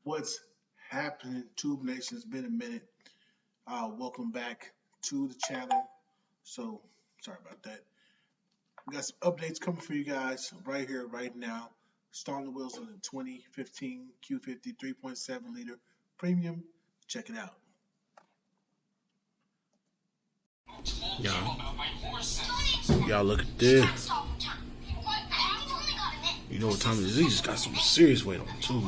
What's happening, Tube Nation? It's been a minute. Welcome back to the channel. So, sorry about that. We got some updates coming for you guys right here, right now. Starting the wheels on the 2015 Q50 3.7 liter premium. Check it out. Y'all look at this. You know what time it is? He just got some serious weight on him too.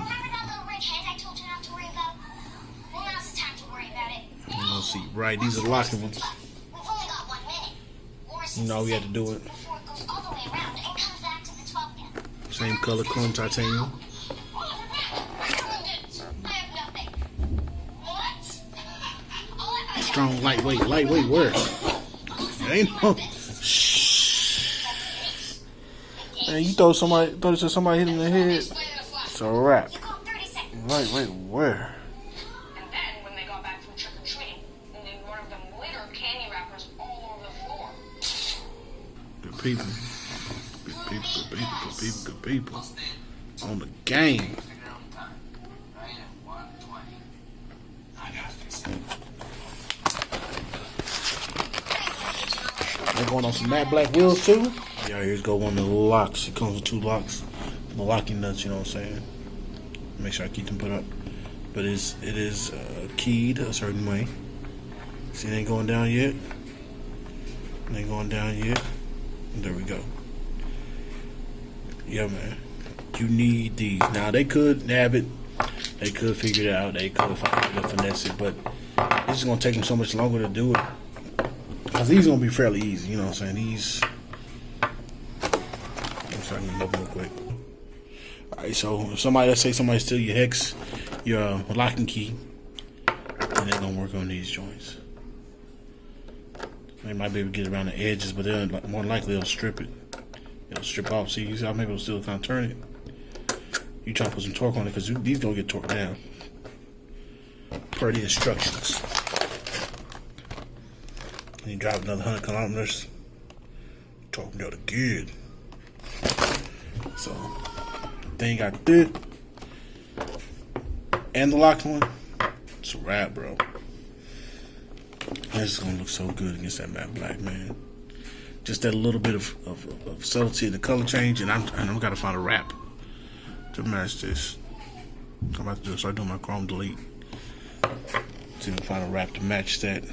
You know, see, right? These are locking ones. You know, we had to do it. Same color, chrome titanium. Strong, lightweight. Lightweight where? It ain't no. Shh. Man, you throw somebody, somebody hit him in the head. It's a wrap. Lightweight where? Good people. Good people, good people, good people, good people. On the game. They're going on some matte black wheels too. Yeah, here's go one of the locks. It comes with 2 locks. The locking nuts, you know what I'm saying? Make sure I keep them put up. But it is keyed a certain way. See, it ain't going down yet. It ain't going down yet. There we go. Yeah, man. You need these. Now, they could nab it. They could figure it out. They could finesse it. But it's just going to take them so much longer to do it. Because these are going to be fairly easy. You know what I'm saying? These. I'm sorry, I'm going to look real quick. Alright, so if somebody steal your hex, your locking key, then they're going to work on these joints. They might be able to get around the edges, but they're more likely they'll strip it. It'll strip off. See, you see how maybe it'll still kind of turn it. You try to put some torque on it because these gonna get torqued down per the instructions. And you drive another 100 kilometers, torque them out good. So, then you got this and the lock one. It's a wrap, bro. This is gonna look so good against that matte black, man. Just that little bit of subtlety in the color change, and I'm gotta find a wrap to match this. I'm about to start doing my chrome delete. See if I can find a wrap to match that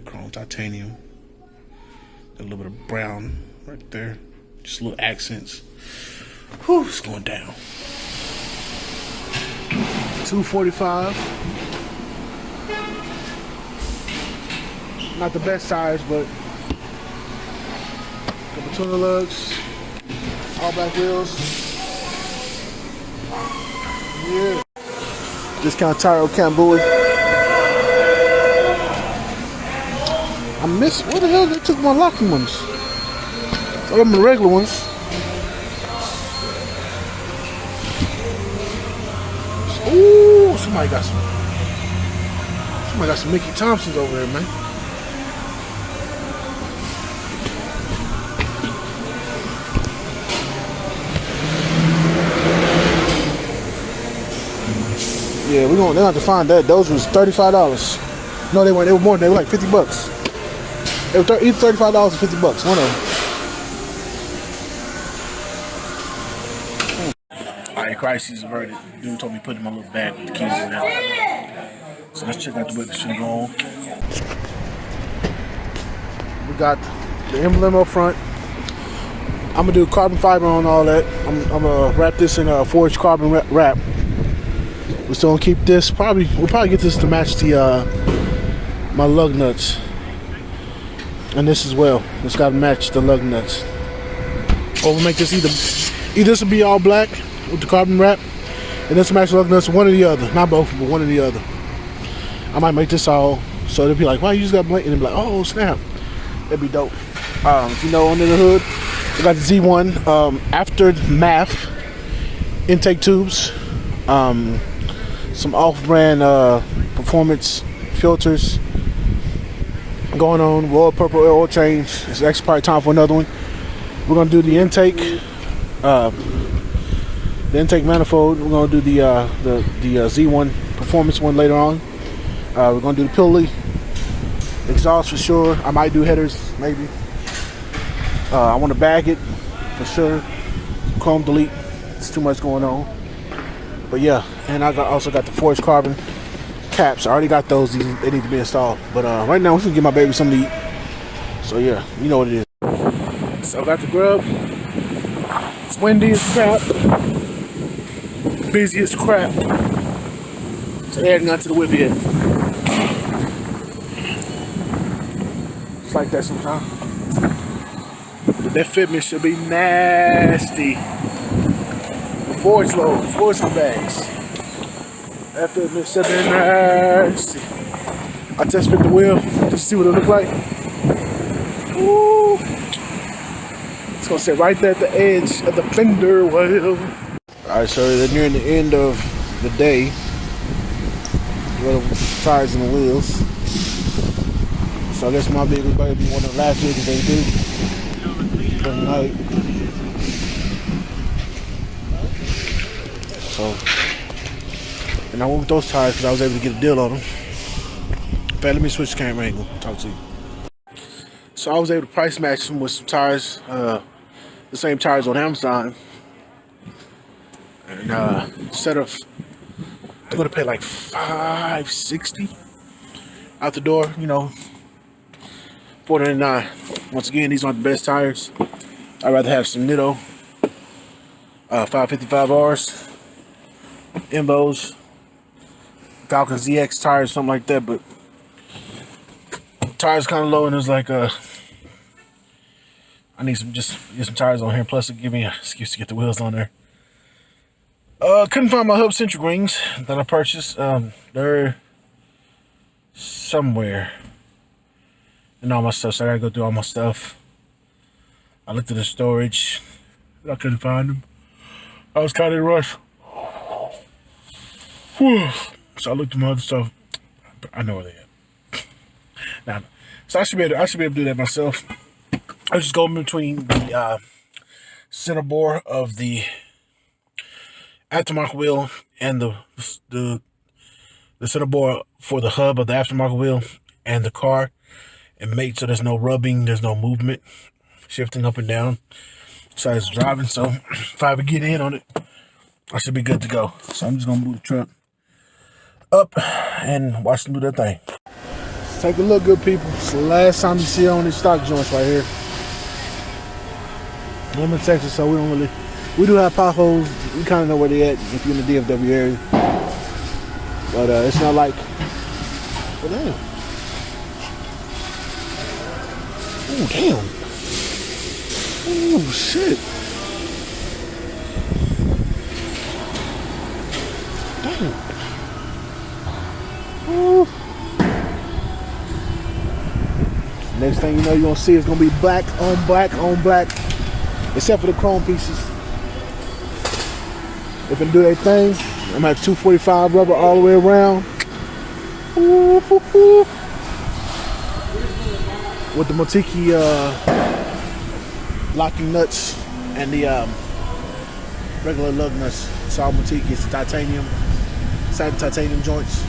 chrome titanium. That little bit of brown right there. Just little accents. Whew, it's going down. 245. Not the best size, but couple tuner lugs, all black wheels. Yeah. Discount tire Cambuy. I miss. Where the hell they took my locking ones? I got my regular ones. Ooh, somebody got some Mickey Thompsons over there, man. Yeah, they're gonna have to find that. Those was $35. No, they weren't. They were more. They were like $50. They were either $35 or $50. One of them. Alright, crisis averted. Dude told me to put it in my little bag with the keys in there. So let's check out the way this should go on. We got the emblem up front. I'm gonna do carbon fiber on all that. I'm gonna wrap this in a forged carbon wrap. We're still gonna keep this. We'll probably get this to match the my lug nuts, and this as well. It's got to match the lug nuts. Or we'll make this either this will be all black with the carbon wrap, and this will match the lug nuts. One or the other, not both, but one or the other. I might make this all so they'll be like, "Why you just got blank?" And they'll be like, "Oh snap, that'd be dope." If you know, under the hood, we got the Z1 aftermath intake tubes. Some off-brand performance filters going on. Royal purple oil change. It's actually probably time for another one. We're gonna do the intake The intake manifold, we're gonna do the Z1 performance one later on. We're gonna do the pulley, exhaust for sure. I might do headers, maybe. I want to bag it for sure. Chrome delete. It's too much going on. But yeah, and I also got the forged carbon caps. I already got those. They need to be installed. But right now, we're gonna give my baby something to eat. So yeah, you know what it is. So I got the grub. It's windy as crap. Busy as crap. So heading out to the whip yet. It's like that sometimes. But that fitment should be nasty. Before it's low, before it's in bags. That fitment should be nasty. I test fit the wheel just to see what it look like. Woo. It's gonna sit right there at the edge of the fender wheel. Alright, so they're nearing the end of the day. With the tires and the wheels. So I guess my baby better be one of the last vehicles they do for the night. So, and I went with those tires because I was able to get a deal on them. In fact, let me switch the camera angle. Talk to you. So I was able to price match them with some tires, the same tires on Amazon. And instead of, I'm gonna pay like $560 out the door, you know, $499. Once again, these aren't the best tires. I'd rather have some Ndevu 555Rs, Embos, Falcon ZX tires, something like that. But tires kind of low, and it's like I need some get some tires on here. Plus, it give me an excuse to get the wheels on there. Couldn't find my hub centric rings that I purchased. They're somewhere in all my stuff, so I gotta go through all my stuff. I looked at the storage, I couldn't find them. I was kind of in a rush. Whew. So I looked at my other stuff. I know where they at. Now, so I should be able to do that myself. I just go in between the center bore of the aftermarket wheel and the center bore for the hub of the aftermarket wheel and the car, and make so there's no rubbing, there's no movement, shifting up and down. So I was driving, so if I ever get in on it, I should be good to go. So I'm just gonna move the truck up and watch them do their thing. Take a look, good people. It's the last time you see on these stock joints right here. I'm in Texas, so we do have potholes. We kind of know where they at if you're in the DFW area. But it's not like, oh damn. Oh damn. Oh shit. Damn. Ooh. Next thing you know, you're gonna see it's gonna be black on black on black, except for the chrome pieces. If they do their thing, I'm at 245 rubber all the way around. Ooh, hoo, hoo. With the Motiki locking nuts and the regular lug nuts. It's all Motiki. It's the titanium, satin titanium joints.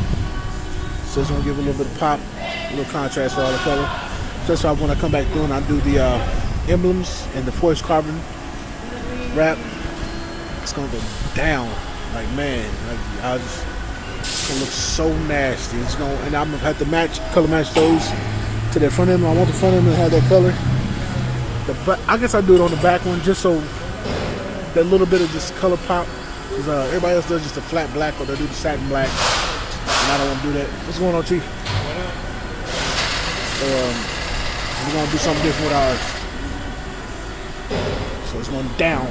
So it's gonna give a little bit of pop, a little contrast for all the color. So that's why when I come back through and I do the emblems and the forged carbon wrap, it's gonna go down. Like man, I just, it's gonna look so nasty. It's gonna, and I'm gonna have to color match those to that front end. I want the front end to have that color. I guess I do it on the back one just so that little bit of this color pop. Cause everybody else does just a flat black, or they do the satin black, and I don't want to do that. What's going on, Chief? So we're gonna do something different with ours. So it's going down.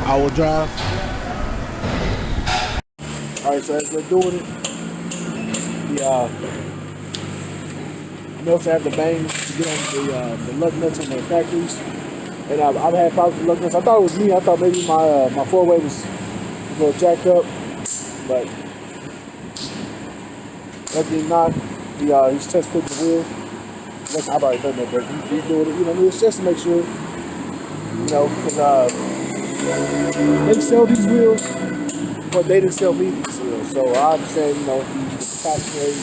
I will drive. Alright, so as they're doing it, you also have the bangs to get on the lug nuts on their factories. And I've had problems with lug nuts. I thought it was me. I thought maybe my four-way was a little jacked up, but luckily not. He's test fit the wheel. I've already done that, but he's doing it. You know, it's just to make sure, you know, because they sell these wheels, but they didn't sell me these wheels. So I understand, you know, the factory,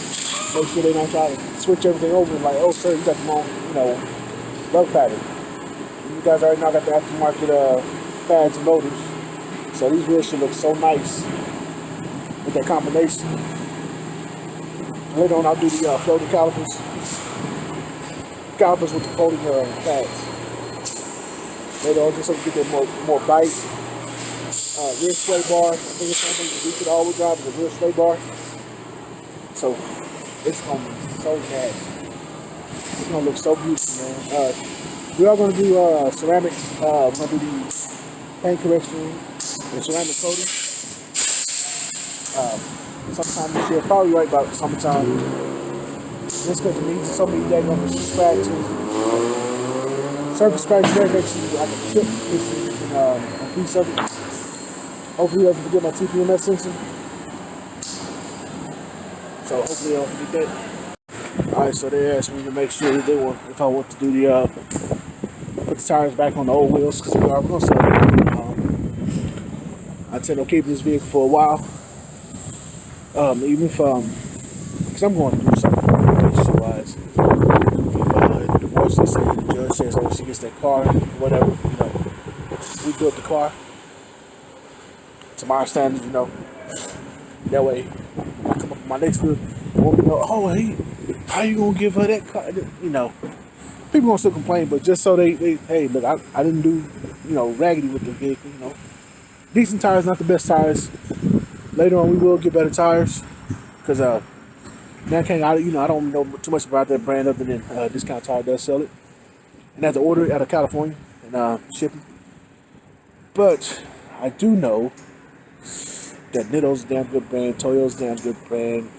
make sure they don't try to switch everything over. Like, oh, sir, you got the wrong, you know, lug pattern. You guys already now got the aftermarket pads and motors. So these wheels should look so nice with that combination. Later on, I'll do the floating calipers. Calipers with the folding pads. Later on, just so we get that more bite. Rear sway bar. I think it's something you could always drive is a rear sway bar. So it's gonna be so bad. It's gonna look so beautiful, man. We are gonna do ceramic. We're gonna do the paint correction and ceramic coating. Sometime this year, probably right about summertime. Just because it needs so many days on the scratches. Surface scratch there makes you like a chip and a piece of it. Hopefully I can get my TPMS sensor. So hopefully I don't forget that. Alright, so they asked me to make sure that if I want to do the put the tires back on the old wheels, because we are going to sell them. I intend on keeping this vehicle for a while. Even if because I'm going to do something wise. If the boss they say, the judge says, oh, she gets that car, whatever, you know, we built the car to my standards, you know. That way, when I come up with my next wheel, I won't be know, oh, hey, how you gonna give her that car? You know, people gonna still complain, but just so they hey, look, I didn't do, you know, raggedy with the vehicle, you know. Decent tires, not the best tires. Later on, we will get better tires, because man, I don't know too much about that brand other than Discount Tire does sell it, and I have to order it out of California and shipping. But I do know that Nitto's a damn good brand, Toyo's a damn good brand,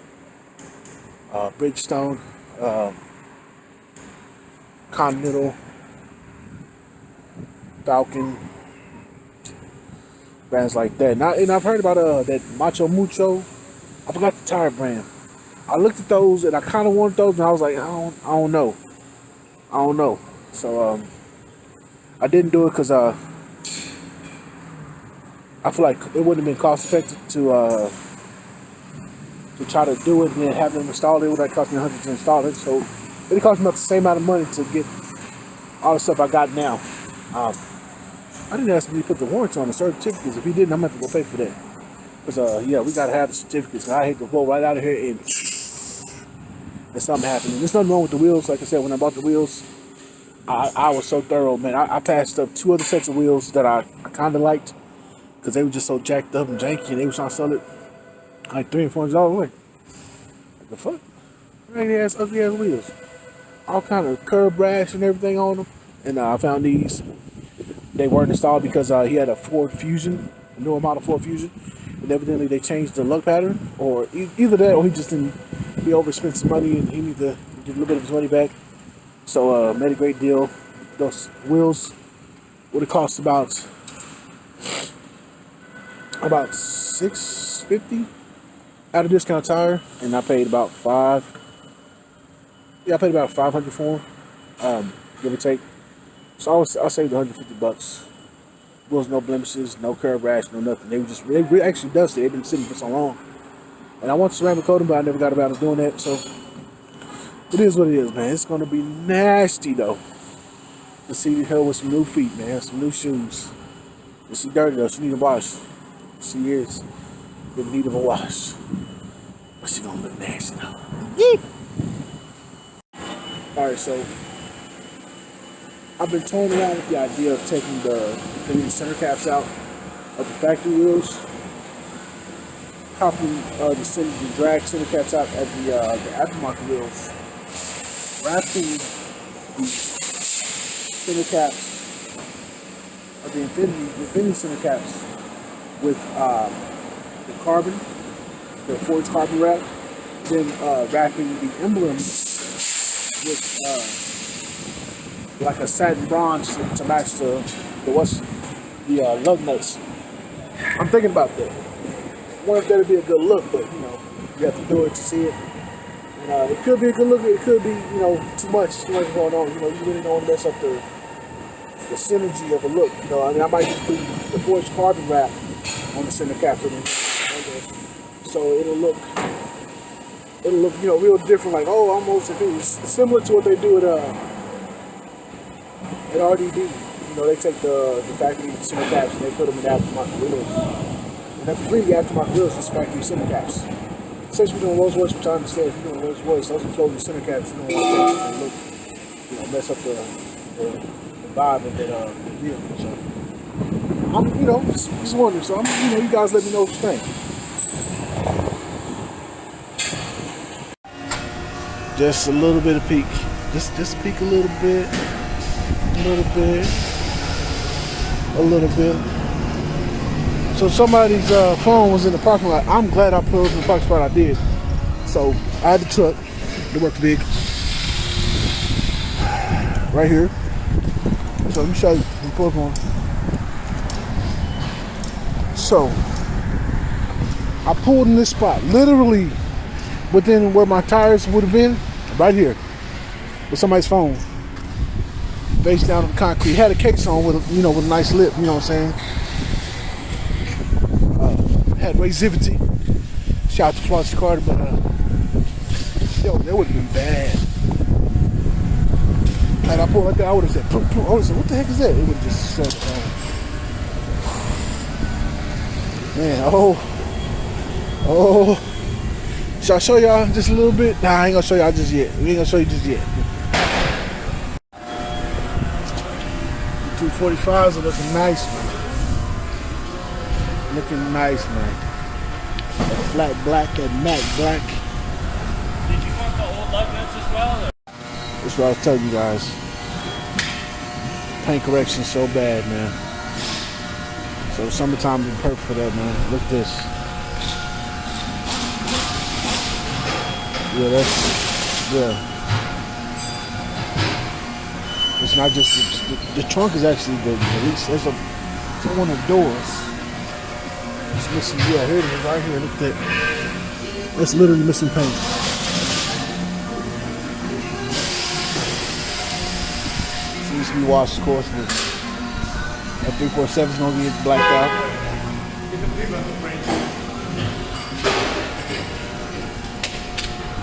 Bridgestone, Continental, Falcon, brands like that. And I've heard about that Macho Mucho. I forgot the tire brand. I looked at those and I kind of wanted those, and I was like, I don't know. So I didn't do it because I feel like it wouldn't have been cost effective to try to do it and then have them install it. It would have cost me $100 to install it. So it cost me about the same amount of money to get all the stuff I got now. I didn't ask him to put the warranty on the certificates. If he didn't, I'm going to have to go pay for that. Because, yeah, we got to have the certificates. I hate to go right out of here and there's something happening. There's nothing wrong with the wheels. Like I said, when I bought the wheels, I was so thorough, man. I passed up 2 other sets of wheels that I kind of liked because they were just so jacked up and janky, and they were trying to sell it like $300 and $400 away. Like the fuck? Raggedy ass, ugly ass wheels. All kind of curb rash and everything on them. And I found these. They weren't installed because he had a Ford Fusion, a newer model Ford Fusion, and evidently they changed the lug pattern, or either that, or he just didn't. He overspent some money and he needed to get a little bit of his money back. So made a great deal. Those wheels would have cost about $650 out of Discount Tire, and I paid about $500. Yeah, I paid about $500 for them, give or take. So I saved $150. Wheels, no blemishes, no curb rash, no nothing. They were actually dusty. They've been sitting for so long. And I want ceramic coating, but I never got around to doing that. So it is what it is, man. It's gonna be nasty though to see her with some new feet, man, some new shoes. She dirty though. She need a wash. She is in need of a wash, but she gonna look nasty though. Yeah. All right, so I've been toying around with the idea of taking the center caps out of the factory wheels, popping the drag center caps out at the aftermarket wheels, wrapping the center caps of the Infinity center caps with the carbon, the forged carbon wrap, then wrapping the emblem with like a satin bronze to match the lug nuts. I'm thinking about that. I wonder if that'd be a good look, but you know, you have to do it to see it. And it could be a good look. It could be, you know, too much going on. You know, you really don't want to mess up the synergy of a look. You know, I mean, I might just do the forged carbon wrap on the center cap of it. So it'll look real different, like almost if it was similar to what they do at RDD. They take the factory center caps and they put them in aftermarket wheels. And they're completely aftermarket wheels, just factory center caps. Since we're doing Rolls Royce, which I understand if you're doing Rolls Royce, those are floating center caps. You don't want to look, mess up the vibe of that vehicle. So I'm, just wondering. So I'm, you guys let me know what you think. Just a little bit of peek. Just peek a little bit. A little bit. So somebody's phone was in the parking lot. I'm glad I pulled in the parking spot. I did. So I had the truck, the work big, right here. So let me show you. Let me pull up on. So I pulled in this spot, literally within where my tires would have been, right here, with somebody's phone, face down on the concrete. Had a case on with with a nice lip. You know what I'm saying? Had Razivity. Shout out to Florence Carter, but that would have been bad. Had I pulled like that, I would have said, "Poof, poof." I would have said, "What the heck is that?" It would have just said, man, Shall I show y'all just a little bit? Nah, I ain't gonna show y'all just yet. We ain't gonna show you just yet. 245s are looking nice, man. Looking nice, man. That flat black, that matte black. Did you want the old lug nuts as well? Or? That's what I was telling you guys. Paint correction so bad, man. So summertime would be perfect for that, man. Look at this. Yeah. It's not just the trunk is actually the least. There's one of the doors. It's missing. Yeah, here it is, right here. Look at that. That's literally missing paint. It needs to be washed, of course. But that 347 is gonna get blacked out.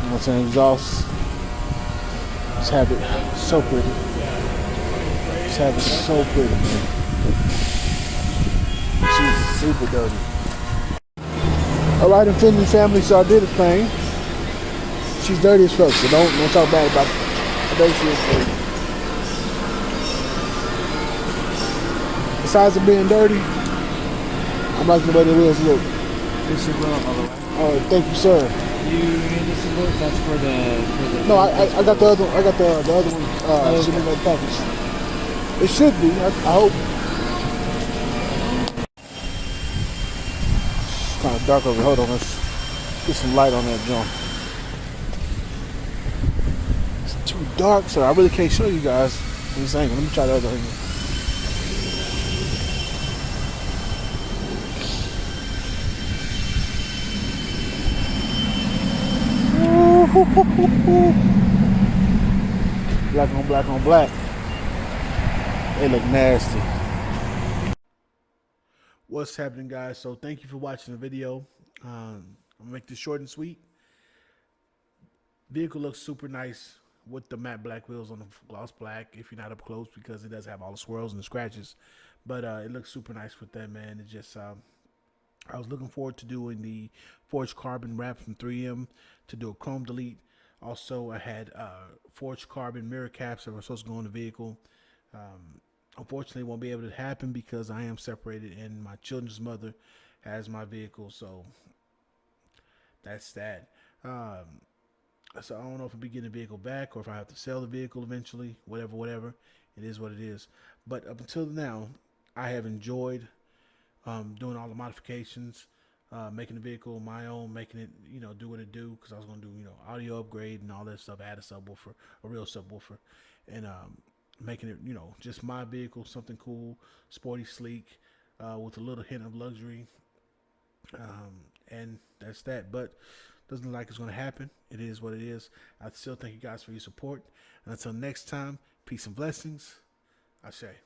You know what I'm saying? Exhaust. Just have it so pretty. Just have it so pretty, man. She's super dirty. Alright, Infinity family, so I did a thing. She's dirty as fuck, so don't talk bad about how dirty she is. Besides it being dirty, I'm liking the way the wheels look. This is well, by the way. Oh, thank you, sir. You made this look? That's for the. No, I got the other one. I got the other one. Should be in the package. It should be. I hope. It's kind of dark over here. Hold on, let's get some light on that jump. It's too dark, sir. I really can't show you guys this angle. Let me try the other angle. Black on black on black. They look nasty. What's happening, guys? So thank you for watching the video. I'm gonna make this short and sweet. Vehicle looks super nice with the matte black wheels on the gloss black, if you're not up close, because it does have all the swirls and the scratches. But it looks super nice with that, man. It just I was looking forward to doing the forged carbon wrap from 3M to do a chrome delete. Also, I had forged carbon mirror caps that were supposed to go in the vehicle. Unfortunately, it won't be able to happen because I am separated and my children's mother has my vehicle. So that's that. So I don't know if I'll be getting the vehicle back or if I have to sell the vehicle eventually. Whatever. It is what it is. But up until now, I have enjoyed doing all the modifications, making the vehicle my own, making it, do what it do, because I was going to do, audio upgrade and all that stuff, add a subwoofer, a real subwoofer, and making it, just my vehicle, something cool, sporty, sleek, with a little hint of luxury, and that's that. But doesn't look like it's going to happen. It is what it is. I still thank you guys for your support, and until next time, peace and blessings. I say.